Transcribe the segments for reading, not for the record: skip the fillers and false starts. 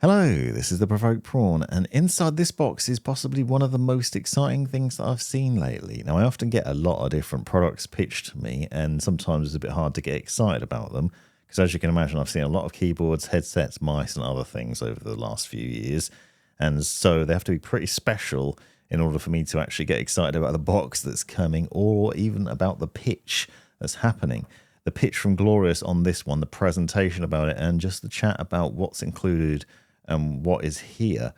Hello, this is the Provoked Prawn, and inside this box is possibly one of the most exciting things that I've seen lately. Now, I often get a lot of different products pitched to me, and sometimes it's a bit hard to get excited about them, because as you can imagine, I've seen a lot of keyboards, headsets, mice, and other things over the last few years, and so they have to be pretty special in order for me to actually get excited about the box that's coming, or even about the pitch that's happening. The pitch from Glorious on this one, the presentation about it, and just the chat about what's included and what is here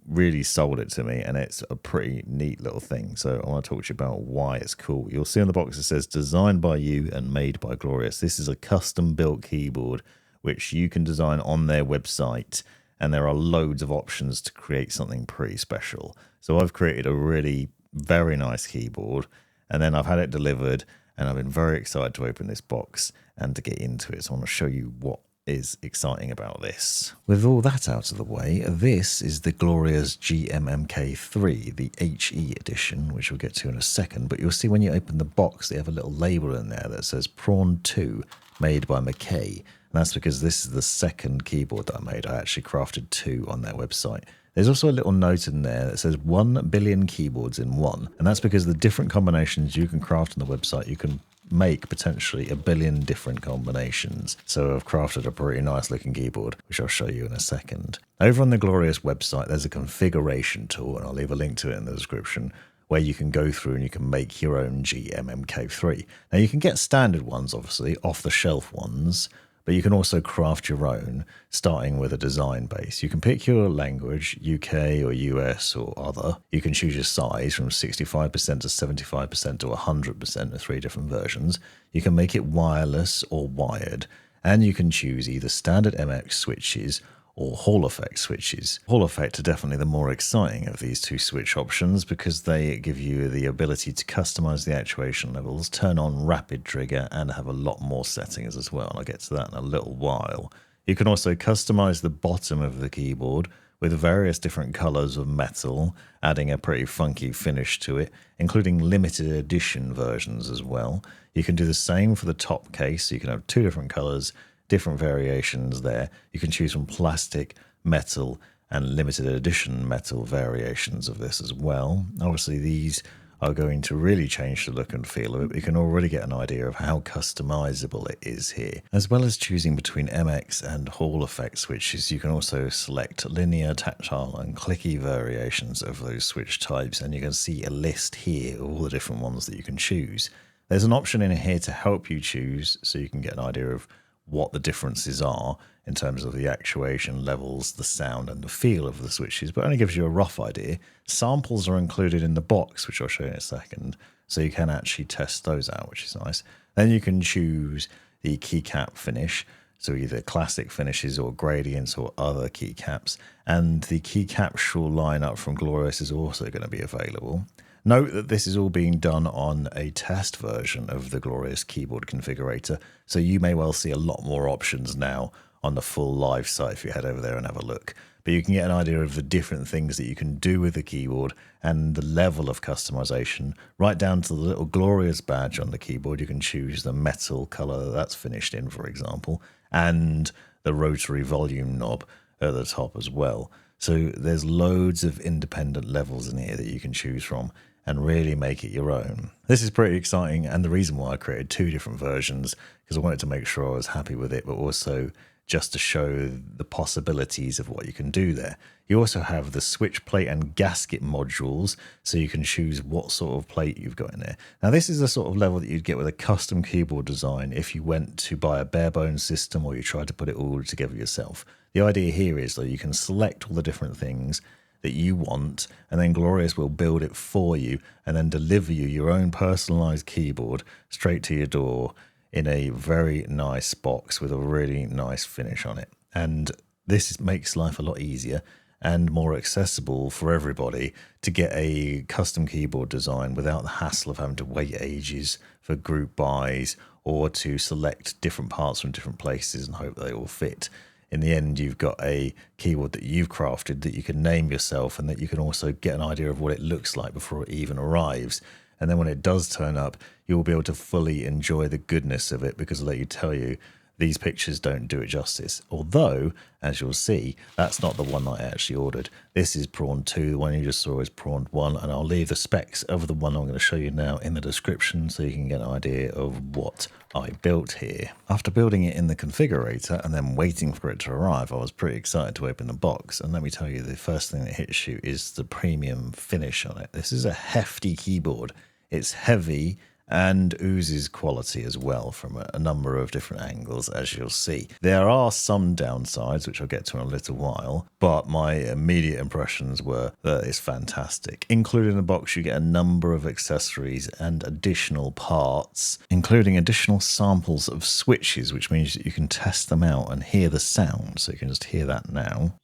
really sold it to me, and it's a pretty neat little thing. So I want to talk to you about why it's cool. You'll see on the box it says designed by you and made by Glorious. This is a custom built keyboard which you can design on their website, and there are loads of options to create something pretty special. So I've created a really very nice keyboard, and then I've had it delivered, and I've been very excited to open this box and to get into it. So I want to show you what is exciting about this. With all that out of the way, this is the Glorious GMMK 3, the HE edition, which we'll get to in a second, but you'll see when you open the box they have a little label in there that says Prawn 2, made by MK, and that's because this is the second keyboard that I made. I actually crafted 2 on their website. There's also a little note in there that says 1 billion keyboards in one, and that's because the different combinations you can craft on the website, you can make potentially 1 billion different combinations. So I've crafted a pretty nice looking keyboard, which I'll show you in a second. Over on the Glorious website, there's a configuration tool, and I'll leave a link to it in the description, where you can go through and you can make your own GMMK3. Now you can get standard ones, obviously, off the shelf ones, but you can also craft your own, starting with a design base. You can pick your language, UK or US or other. You can choose your size from 65% to 75% to 100%, the 3 different versions. You can make it wireless or wired, and you can choose either standard MX switches or Hall effect switches. Hall effect are definitely the more exciting of these 2 switch options because they give you the ability to customize the actuation levels, turn on rapid trigger, and have a lot more settings as well. And I'll get to that in a little while. You can also customize the bottom of the keyboard with various different colors of metal, adding a pretty funky finish to it, including limited edition versions as well. You can do the same for the top case, so you can have 2 different colors, different variations there. You can choose from plastic, metal, and limited edition metal variations of this as well. Obviously, these are going to really change the look and feel of it, but you can already get an idea of how customizable it is here. As well as choosing between MX and Hall effect switches, you can also select linear, tactile, and clicky variations of those switch types, and you can see a list here of all the different ones that you can choose. There's an option in here to help you choose, so you can get an idea of what the differences are in terms of the actuation levels, the sound, and the feel of the switches, but only gives you a rough idea. Samples are included in the box, which I'll show you in a second, so you can actually test those out, which is nice. Then you can choose the keycap finish, so either classic finishes or gradients or other keycaps, and the keycapsule lineup from Glorious is also going to be available. Note that this is all being done on a test version of the Glorious keyboard configurator, so you may well see a lot more options now on the full live site if you head over there and have a look. But you can get an idea of the different things that you can do with the keyboard and the level of customization, right down to the little Glorious badge on the keyboard. You can choose the metal color that's finished in, for example, and the rotary volume knob at the top as well. So there's loads of independent levels in here that you can choose from and really make it your own. This is pretty exciting, and the reason why I created 2 different versions, because I wanted to make sure I was happy with it, but also just to show the possibilities of what you can do there. You also have the switch plate and gasket modules, so you can choose what sort of plate you've got in there. Now, this is the sort of level that you'd get with a custom keyboard design if you went to buy a bare bones system or you tried to put it all together yourself. The idea here is that you can select all the different things that you want, and then Glorious will build it for you and then deliver you your own personalized keyboard straight to your door in a very nice box with a really nice finish on it. And this makes life a lot easier and more accessible for everybody to get a custom keyboard design without the hassle of having to wait ages for group buys or to select different parts from different places and hope they all fit. In the end, you've got a keyboard that you've crafted that you can name yourself, and that you can also get an idea of what it looks like before it even arrives. And then when it does turn up, you'll be able to fully enjoy the goodness of it, because I'll let you tell you these pictures don't do it justice. Although, as you'll see, that's not the one that I actually ordered. This is Prawn 2, the one you just saw is Prawn 1, and I'll leave the specs of the one I'm going to show you now in the description so you can get an idea of what I built here. After building it in the configurator and then waiting for it to arrive, I was pretty excited to open the box, and let me tell you, the first thing that hits you is the premium finish on it. This is a hefty keyboard. It's heavy and oozes quality as well from a number of different angles, as you'll see. There are some downsides, which I'll get to in a little while, but my immediate impressions were that it's fantastic. Included in the box, you get a number of accessories and additional parts, including additional samples of switches, which means that you can test them out and hear the sound. So you can just hear that now.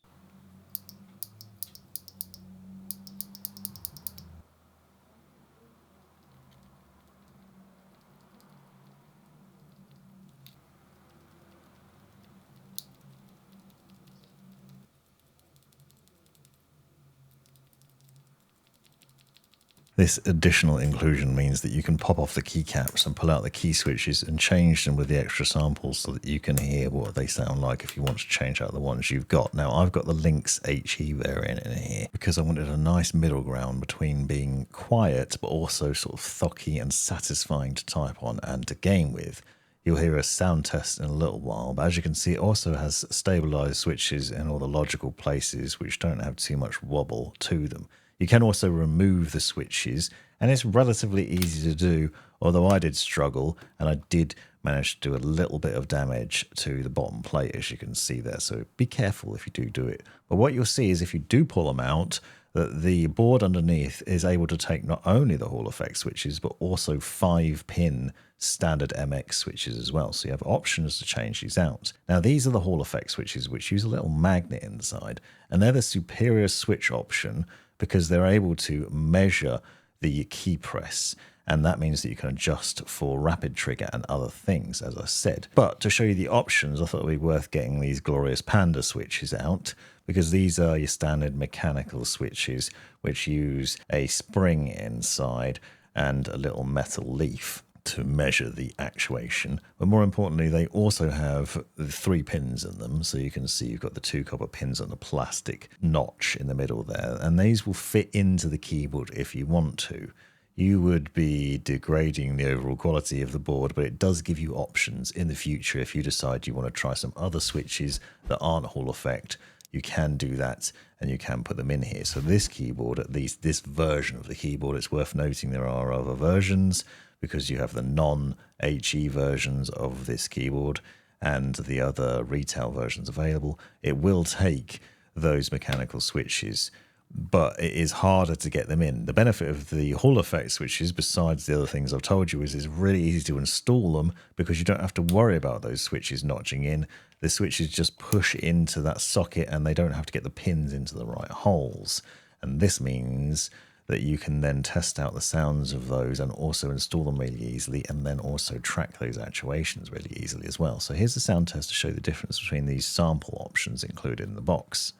This additional inclusion means that you can pop off the keycaps and pull out the key switches and change them with the extra samples so that you can hear what they sound like if you want to change out the ones you've got. Now, I've got the Lynx HE variant in here because I wanted a nice middle ground between being quiet but also sort of thocky and satisfying to type on and to game with. You'll hear a sound test in a little while, but as you can see, it also has stabilized switches in all the logical places which don't have too much wobble to them. You can also remove the switches, and it's relatively easy to do, although I did struggle, and I did manage to do a little bit of damage to the bottom plate, as you can see there, so be careful if you do it. But what you'll see is if you do pull them out, that the board underneath is able to take not only the Hall effect switches, but also 5-pin standard MX switches as well. So you have options to change these out. Now, these are the Hall effect switches, which use a little magnet inside, and they're the superior switch option because they're able to measure the key press. And that means that you can adjust for rapid trigger and other things, as I said. But to show you the options, I thought it would be worth getting these Glorious Panda switches out, because these are your standard mechanical switches, which use a spring inside and a little metal leaf to measure the actuation. But more importantly, they also have 3 pins in them. So you can see you've got the 2 copper pins and the plastic notch in the middle there. And these will fit into the keyboard if you want to. You would be degrading the overall quality of the board, but it does give you options in the future. If you decide you want to try some other switches that aren't Hall effect, you can do that and you can put them in here. So this keyboard, at least this version of the keyboard, it's worth noting there are other versions because you have the non-HE versions of this keyboard and the other retail versions available. It will take those mechanical switches, but it is harder to get them in. The benefit of the Hall effect switches, besides the other things I've told you, is it's really easy to install them because you don't have to worry about those switches notching in. The switches just push into that socket and they don't have to get the pins into the right holes. And this means that you can then test out the sounds of those and also install them really easily, and then also track those actuations really easily as well. So here's the sound test to show the difference between these sample options included in the box.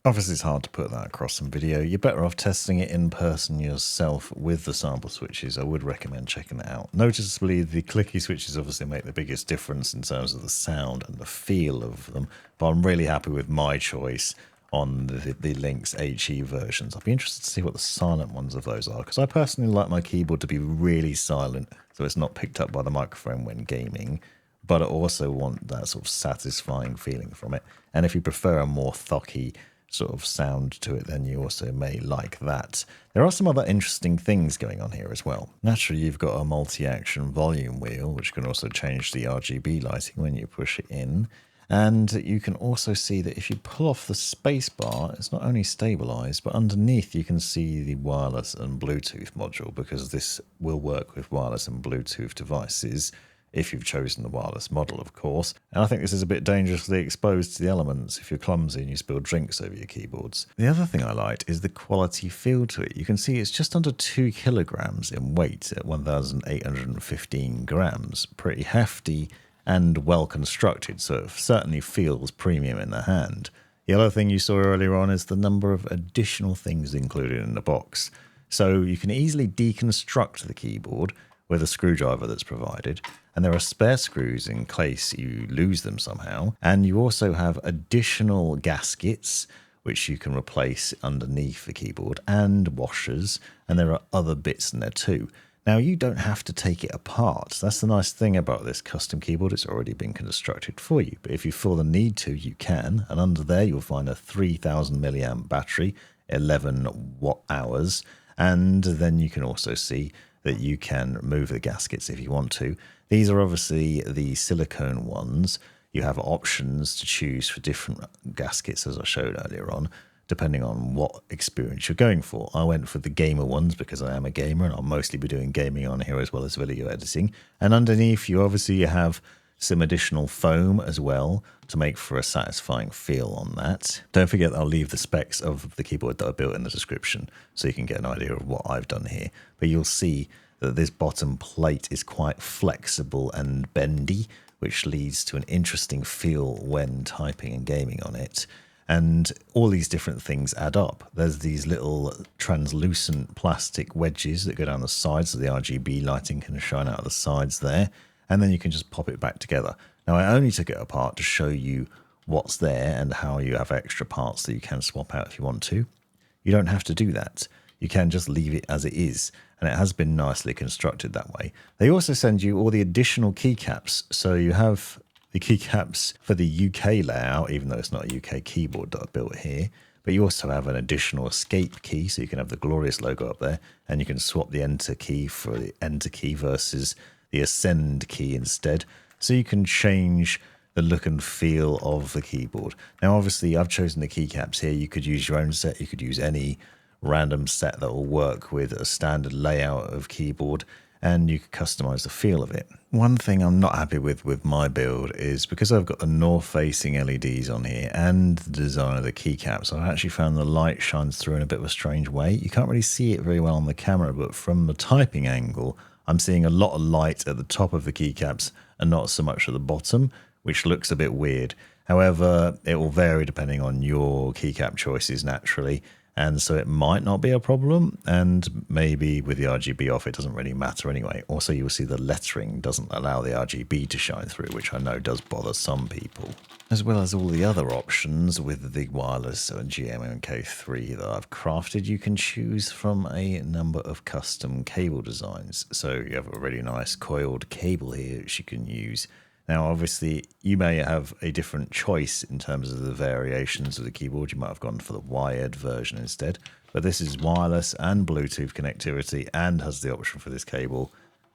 Obviously, it's hard to put that across some video. You're better off testing it in person yourself with the sample switches. I would recommend checking it out. Noticeably, the clicky switches obviously make the biggest difference in terms of the sound and the feel of them, but I'm really happy with my choice on the Lynx HE versions. I'd be interested to see what the silent ones of those are, because I personally like my keyboard to be really silent so it's not picked up by the microphone when gaming, but I also want that sort of satisfying feeling from it. And if you prefer a more thocky sort of sound to it, then you also may like that. There are some other interesting things going on here as well. Naturally, you've got a multi-action volume wheel, which can also change the RGB lighting when you push it in. And you can also see that if you pull off the space bar, it's not only stabilized, but underneath you can see the wireless and Bluetooth module, because this will work with wireless and Bluetooth devices if you've chosen the wireless model, of course. And I think this is a bit dangerously exposed to the elements if you're clumsy and you spill drinks over your keyboards. The other thing I liked is the quality feel to it. You can see it's just under 2 kilograms in weight at 1,815 grams. Pretty hefty and well constructed, so it certainly feels premium in the hand. The other thing you saw earlier on is the number of additional things included in the box. So you can easily deconstruct the keyboard with a screwdriver that's provided, and there are spare screws in case you lose them somehow, and you also have additional gaskets which you can replace underneath the keyboard, and washers, and there are other bits in there too. Now, you don't have to take it apart. That's the nice thing about this custom keyboard. It's already been constructed for you. But if you feel the need to, you can. And under there, you'll find a 3,000 milliamp battery, 11 watt hours. And then you can also see that you can remove the gaskets if you want to. These are obviously the silicone ones. You have options to choose for different gaskets, as I showed earlier on, depending on what experience you're going for. I went for the gamer ones because I am a gamer and I'll mostly be doing gaming on here as well as video editing. And underneath you obviously have some additional foam as well to make for a satisfying feel on that. Don't forget I'll leave the specs of the keyboard that I built in the description so you can get an idea of what I've done here. But you'll see that this bottom plate is quite flexible and bendy, which leads to an interesting feel when typing and gaming on it. And all these different things add up. There's these little translucent plastic wedges that go down the sides, so the RGB lighting can shine out of the sides there. And then you can just pop it back together. Now, I only took it apart to show you what's there and how you have extra parts that you can swap out if you want to. You don't have to do that. You can just leave it as it is. And it has been nicely constructed that way. They also send you all the additional keycaps. So you have the keycaps for the UK layout, even though it's not a UK keyboard that I built here. But you also have an additional escape key, so you can have the Glorious logo up there, and you can swap the enter key for the enter key versus the ascend key instead. So you can change the look and feel of the keyboard. Now, obviously, I've chosen the keycaps here. You could use your own set. You could use any random set that will work with a standard layout of keyboard, and you can customize the feel of it. One thing I'm not happy with my build is because I've got the north-facing LEDs on here and the design of the keycaps, I've actually found the light shines through in a bit of a strange way. You can't really see it very well on the camera, but from the typing angle, I'm seeing a lot of light at the top of the keycaps and not so much at the bottom, which looks a bit weird. However, it will vary depending on your keycap choices naturally. And so it might not be a problem, and maybe with the RGB off, it doesn't really matter anyway. Also, you'll see the lettering doesn't allow the RGB to shine through, which I know does bother some people. As well as all the other options with the wireless GMMK3 that I've crafted, you can choose from a number of custom cable designs. So you have a really nice coiled cable here, which you can use. Now, obviously, you may have a different choice in terms of the variations of the keyboard. You might have gone for the wired version instead. But this is wireless and Bluetooth connectivity and has the option for this cable,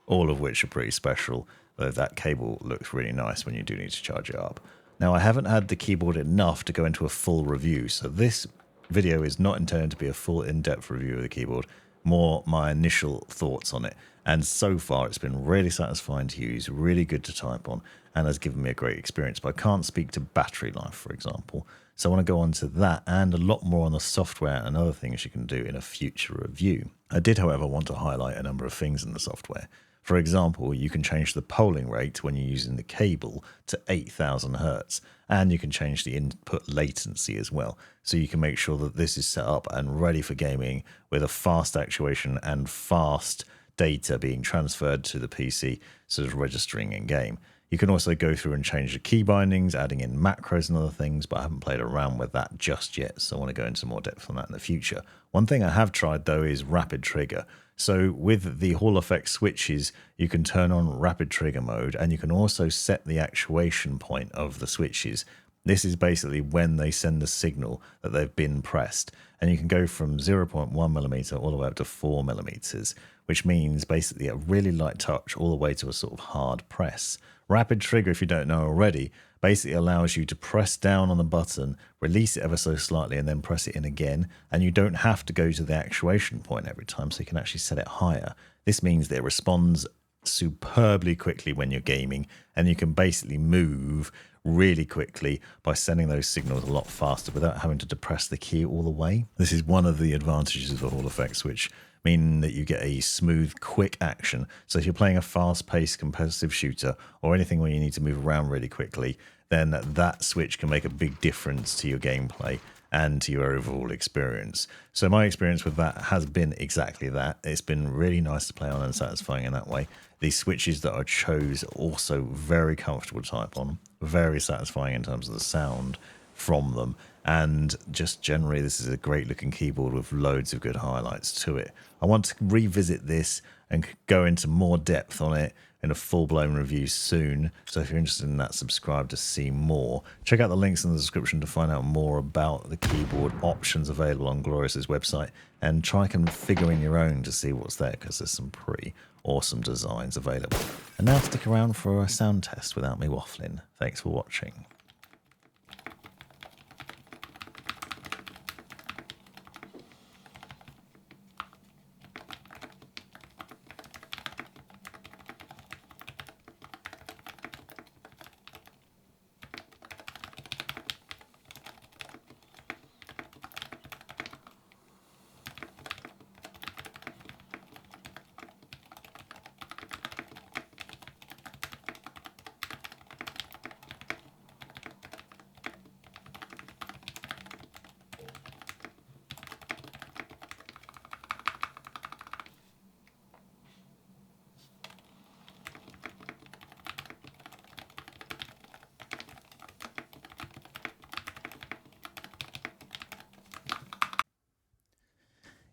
all of which are pretty special, though that cable looks really nice when you do need to charge it up. Now, I haven't had the keyboard enough to go into a full review, so this video is not intended to be a full in-depth review of the keyboard, more my initial thoughts on it. And so far, it's been really satisfying to use, really good to type on, and has given me a great experience. But I can't speak to battery life, for example. So I want to go on to that and a lot more on the software and other things you can do in a future review. I did, however, want to highlight a number of things in the software. For example, you can change the polling rate when you're using the cable to 8,000 Hertz, and you can change the input latency as well. So you can make sure that this is set up and ready for gaming with a fast actuation and fast data being transferred to the PC, sort of registering in game. You can also go through and change the key bindings, adding in macros and other things, but I haven't played around with that just yet, so I want to go into more depth on that in the future. One thing I have tried, though, is rapid trigger. So with the Hall Effect switches, you can turn on rapid trigger mode, and you can also set the actuation point of the switches This is basically when they send a signal that they've been pressed. And you can go from 0.1 millimeter all the way up to 4 millimeters, which means basically a really light touch all the way to a sort of hard press. Rapid trigger, if you don't know already, basically allows you to press down on the button, release it ever so slightly, and then press it in again. And you don't have to go to the actuation point every time, so you can actually set it higher. This means that it responds superbly quickly when you're gaming, and you can basically move really quickly by sending those signals a lot faster without having to depress the key all the way. This is one of the advantages of the Hall effect switch, meaning that you get a smooth, quick action. So if you're playing a fast-paced competitive shooter or anything where you need to move around really quickly, then that switch can make a big difference to your gameplay and to your overall experience. So my experience with that has been exactly that. It's been really nice to play on and satisfying in that way. These switches that I chose are also very comfortable to type on, very satisfying in terms of the sound from them, and just generally this is a great looking keyboard with loads of good highlights to it. I want to revisit this and go into more depth on it in a full-blown review soon, so if you're interested in that, subscribe to see more. Check out the links in the description to find out more about the keyboard options available on Glorious's website, and try configuring your own to see what's there, because there's some pretty awesome designs available. And now stick around for a sound test without me waffling. Thanks for watching.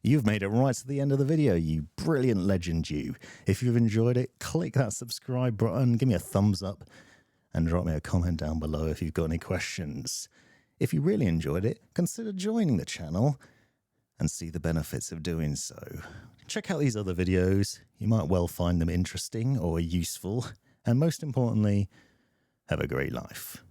You've made it right to the end of the video, you brilliant legend you. If you've enjoyed it, click that subscribe button, give me a thumbs up, and drop me a comment down below if you've got any questions. If you really enjoyed it, consider joining the channel and see the benefits of doing so. Check out these other videos, you might well find them interesting or useful, and most importantly, have a great life.